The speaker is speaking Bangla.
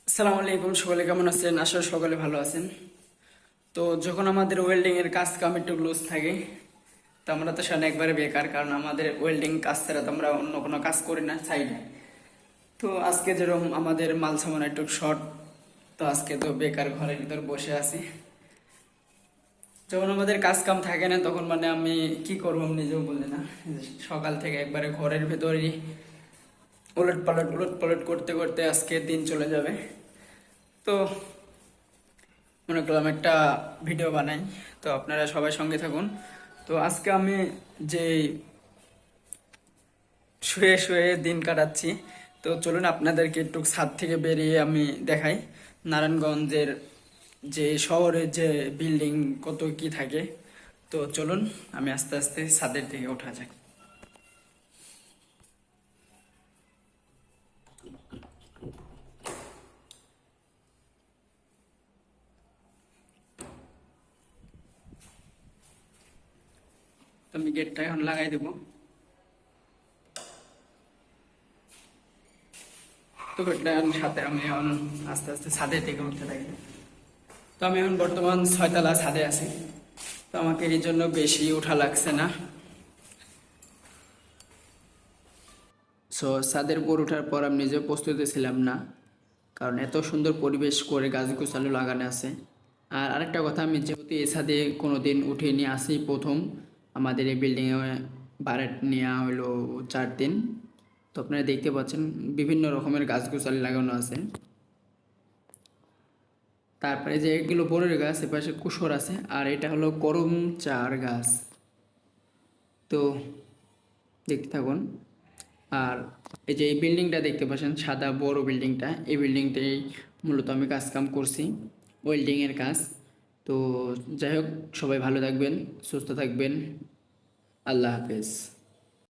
আসসালামু আলাইকুম, সকলে কেমন আছেন? আশা করি সকলে ভালো আছেন। তো যখন আমাদের ওয়েল্ডিং এর কাজ কাম একটু লুজ থাকে, তো আমরা তো সেখানে একবারে বেকার, কারণ আমাদের ওয়েল্ডিং কাজ ছাড়া তো আমরা অন্য কোনো কাজ করি না সাইডে। তো আজকে যেরকম আমাদের মাল সামান একটু শর্ট, তো আজকে তো বেকার ঘরের ভিতর বসে আছি। যখন আমাদের কাজ কাম থাকে না তখন মানে আমি কি করবো আমি নিজেও বলি না। সকাল থেকে একবারে ঘরের ভেতরই উলট পালট করতে করতে আজকে দিন চলে যাবে। তো মনে করলাম একটা ভিডিও বানাই, তো আপনারা সবাই সঙ্গে থাকুন। তো আজকে আমি যে শুয়ে শুয়ে দিন কাটাচ্ছি, তো চলুন আপনাদেরকে একটু ছাদ থেকে বেরিয়ে আমি দেখাই নারায়ণগঞ্জের যে শহরের যে বিল্ডিং কত কি থাকে। তো চলুন আমি আস্তে আস্তে ছাদের দিকে ওঠা যাক। তো আমি গেটটা এখন লাগাই দেবো। তো গেটটা সাথে আমি এখন আস্তে আস্তে ছাদের দিকে উঠতে থাকি। তো আমি এখন বর্তমান 6 তলা ছাদে আছি। তো আমাকে এই জন্য বেশি ওঠা লাগছে না। সো ছাদের উপর ওঠার পর আমি নিজেও প্রস্তুতি ছিলাম না, কারণ এত সুন্দর পরিবেশ করে গাছ গোছালো লাগানো আছে। আর আরেকটা কথা, আমি যেহেতু এই ছাদে কোনো দিন উঠিনি, আসি প্রথম। আমাদের এই বিল্ডিংয়ে ভাড়া নেওয়া হলো 4 দিন। তো আপনারা দেখতে পাচ্ছেন বিভিন্ন রকমের গাছ গোছালি লাগানো আছে। তারপরে যে এগুলো বড়ের গাছ, এপাশে কুশর আছে, আর এটা হলো করম চার গাছ। তো দেখতে থাকুন। আর এই যে এই বিল্ডিংটা দেখতে পাচ্ছেন, সাদা বড় বিল্ডিংটা, এই বিল্ডিংটাই মূলত আমি কাজ কাম করছি, ওয়েল্ডিংয়ের কাজ। তো যাই হোক, সবাই ভালো থাকবেন, সুস্থ থাকবেন। আল্লাহ হাফেজ।